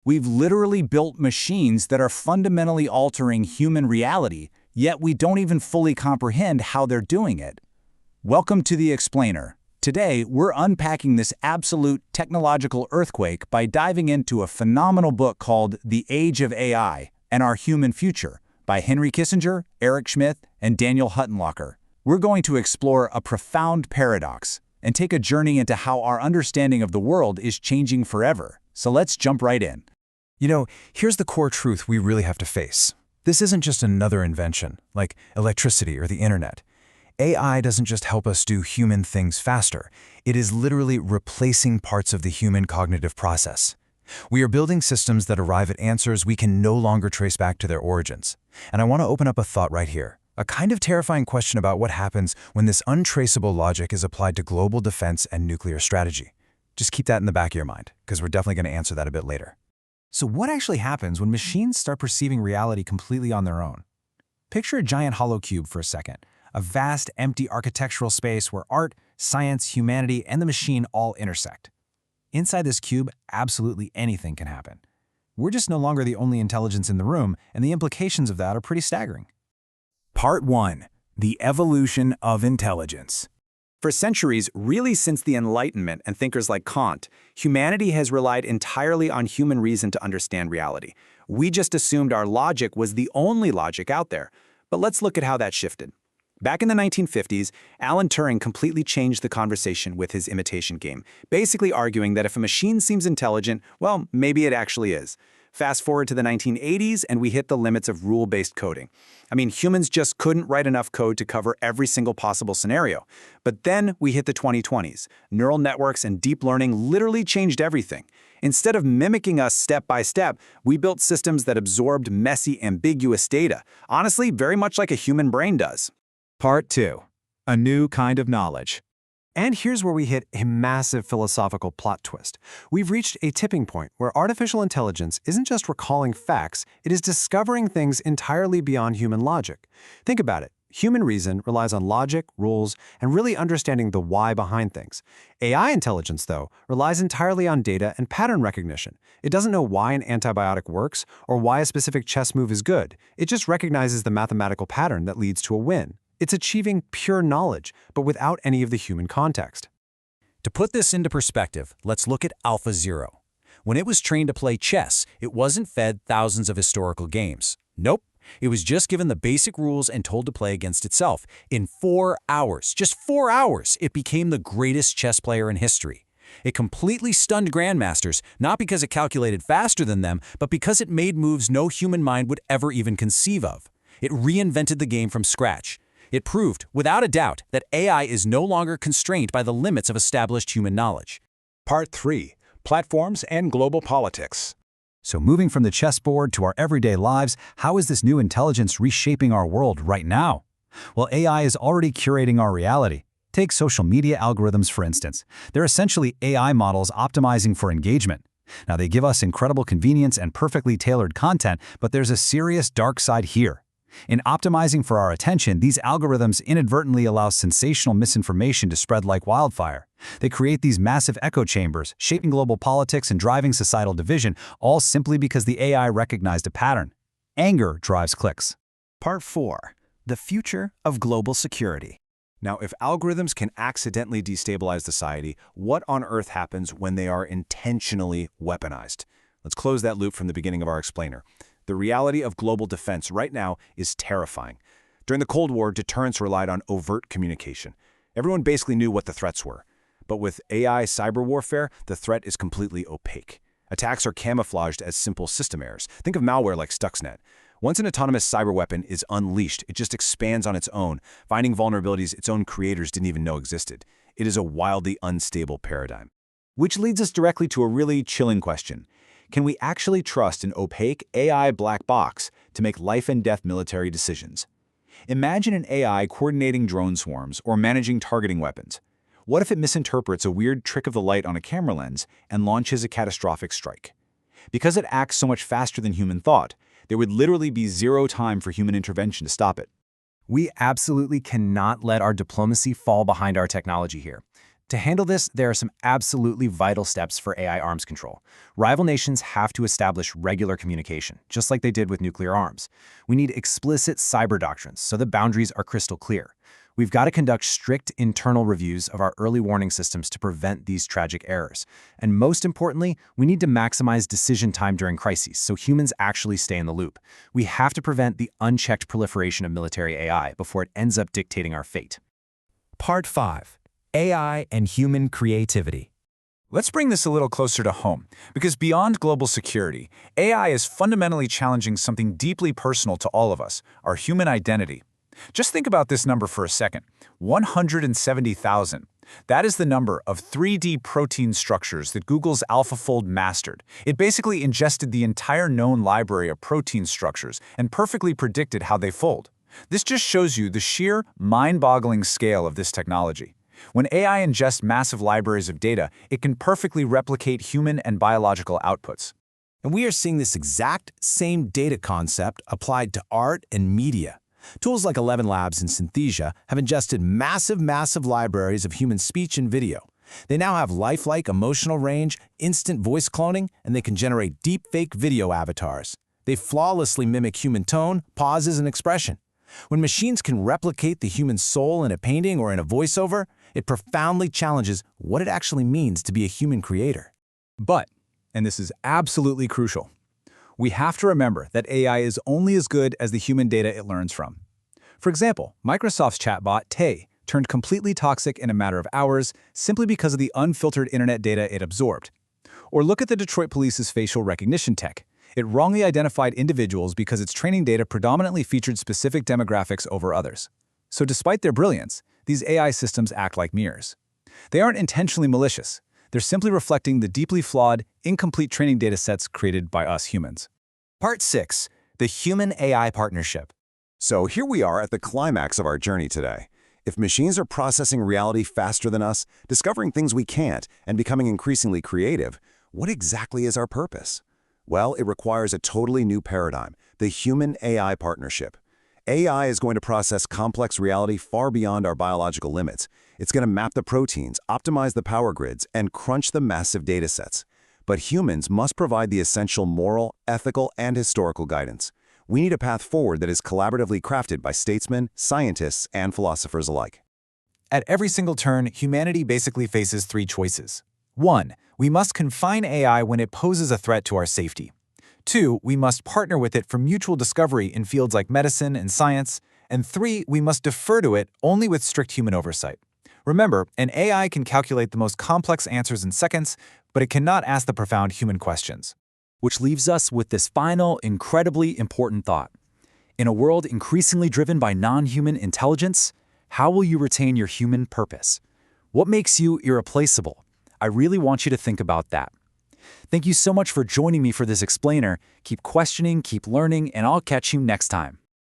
We've literally built machines that are fundamentally altering human reality, yet we don't even fully comprehend how they're doing it. Welcome to The Explainer. Today, we're unpacking this absolute technological earthquake by diving into a phenomenal book called The Age of AI and Our Human Future by Henry Kissinger, Eric Schmidt, and Daniel Huttenlocher. We're going to explore a profound paradox and take a journey into how our understanding of the world is changing forever. So let's jump right in. Here's the core truth we really have to face. This isn't just another invention, like electricity or the internet. AI doesn't just help us do human things faster. It is literally replacing parts of the human cognitive process. We are building systems that arrive at answers we can no longer trace back to their origins. And I want to open up a thought right here. A kind of terrifying question about what happens when this untraceable logic is applied to global defense and nuclear strategy. Just keep that in the back of your mind, because we're definitely going to answer that a bit later. So what actually happens when machines start perceiving reality completely on their own? Picture a giant hollow cube for a second, a vast, empty architectural space where art, science, humanity, and the machine all intersect. Inside this cube, absolutely anything can happen. We're just no longer the only intelligence in the room, and the implications of that are pretty staggering. Part 1. The Evolution of Intelligence. For centuries, really since the Enlightenment and thinkers like Kant, humanity has relied entirely on human reason to understand reality. We just assumed our logic was the only logic out there. But let's look at how that shifted. Back in the 1950s, Alan Turing completely changed the conversation with his imitation game, basically arguing that if a machine seems intelligent, well, maybe it actually is. Fast forward to the 1980s, and we hit the limits of rule-based coding. Humans just couldn't write enough code to cover every single possible scenario. But then we hit the 2020s. Neural networks and deep learning literally changed everything. Instead of mimicking us step by step, we built systems that absorbed messy, ambiguous data. Honestly, very much like a human brain does. Part 2. A new kind of knowledge. And here's where we hit a massive philosophical plot twist. We've reached a tipping point where artificial intelligence isn't just recalling facts, it is discovering things entirely beyond human logic. Think about it. Human reason relies on logic, rules, and really understanding the why behind things. AI intelligence, though, relies entirely on data and pattern recognition. It doesn't know why an antibiotic works or why a specific chess move is good. It just recognizes the mathematical pattern that leads to a win. It's achieving pure knowledge, but without any of the human context. To put this into perspective, let's look at AlphaZero. When it was trained to play chess, it wasn't fed thousands of historical games. Nope. It was just given the basic rules and told to play against itself. In 4 hours, just 4 hours, it became the greatest chess player in history. It completely stunned grandmasters, not because it calculated faster than them, but because it made moves no human mind would ever even conceive of. It reinvented the game from scratch. It proved, without a doubt, that AI is no longer constrained by the limits of established human knowledge. Part 3. Platforms and global politics. So moving from the chessboard to our everyday lives, how is this new intelligence reshaping our world right now? Well, AI is already curating our reality. Take social media algorithms, for instance. They're essentially AI models optimizing for engagement. Now, they give us incredible convenience and perfectly tailored content, but there's a serious dark side here. In optimizing for our attention, these algorithms inadvertently allow sensational misinformation to spread like wildfire. They create these massive echo chambers, shaping global politics and driving societal division, all simply because the AI recognized a pattern. Anger drives clicks. Part 4. The future of global security. Now, if algorithms can accidentally destabilize society, what on earth happens when they are intentionally weaponized? Let's close that loop from the beginning of our explainer. The reality of global defense right now is terrifying. During the Cold War, deterrence relied on overt communication. Everyone basically knew what the threats were. But with AI cyber warfare, the threat is completely opaque. Attacks are camouflaged as simple system errors. Think of malware like Stuxnet. Once an autonomous cyber weapon is unleashed, it just expands on its own, finding vulnerabilities its own creators didn't even know existed. It is a wildly unstable paradigm. Which leads us directly to a really chilling question. Can we actually trust an opaque AI black box to make life-and-death military decisions? Imagine an AI coordinating drone swarms or managing targeting weapons. What if it misinterprets a weird trick of the light on a camera lens and launches a catastrophic strike? Because it acts so much faster than human thought, there would literally be zero time for human intervention to stop it. We absolutely cannot let our diplomacy fall behind our technology here. To handle this, there are some absolutely vital steps for AI arms control. Rival nations have to establish regular communication, just like they did with nuclear arms. We need explicit cyber doctrines so the boundaries are crystal clear. We've got to conduct strict internal reviews of our early warning systems to prevent these tragic errors. And most importantly, we need to maximize decision time during crises so humans actually stay in the loop. We have to prevent the unchecked proliferation of military AI before it ends up dictating our fate. Part 5. AI and Human Creativity. Let's bring this a little closer to home, because beyond global security, AI is fundamentally challenging something deeply personal to all of us, our human identity. Just think about this number for a second. 170,000. That is the number of 3D protein structures that Google's AlphaFold mastered. It basically ingested the entire known library of protein structures and perfectly predicted how they fold. This just shows you the sheer, mind-boggling scale of this technology. When AI ingests massive libraries of data, it can perfectly replicate human and biological outputs. And we are seeing this exact same data concept applied to art and media. Tools like 11 Labs and Synthesia have ingested massive libraries of human speech and video. They now have lifelike emotional range, instant voice cloning, and they can generate deepfake video avatars. They flawlessly mimic human tone, pauses, and expression. When machines can replicate the human soul in a painting or in a voiceover, it profoundly challenges what it actually means to be a human creator. But, and this is absolutely crucial, we have to remember that AI is only as good as the human data it learns from. For example, Microsoft's chatbot, Tay, turned completely toxic in a matter of hours simply because of the unfiltered internet data it absorbed. Or look at the Detroit Police's facial recognition tech. It wrongly identified individuals because its training data predominantly featured specific demographics over others. So despite their brilliance, these AI systems act like mirrors. They aren't intentionally malicious. They're simply reflecting the deeply flawed, incomplete training data sets created by us humans. Part 6. The Human-AI Partnership. So here we are at the climax of our journey today. If machines are processing reality faster than us, discovering things we can't, and becoming increasingly creative, what exactly is our purpose? Well, it requires a totally new paradigm, the Human-AI Partnership. AI is going to process complex reality far beyond our biological limits. It's going to map the proteins, optimize the power grids, and crunch the massive data sets. But humans must provide the essential moral, ethical, and historical guidance. We need a path forward that is collaboratively crafted by statesmen, scientists, and philosophers alike. At every single turn, humanity basically faces three choices. 1. We must confine AI when it poses a threat to our safety. 2. We must partner with it for mutual discovery in fields like medicine and science. And 3. We must defer to it only with strict human oversight. Remember, an AI can calculate the most complex answers in seconds, but it cannot ask the profound human questions. Which leaves us with this final, incredibly important thought. In a world increasingly driven by non-human intelligence, how will you retain your human purpose? What makes you irreplaceable? I really want you to think about that. Thank you so much for joining me for this explainer. Keep questioning, keep learning, and I'll catch you next time.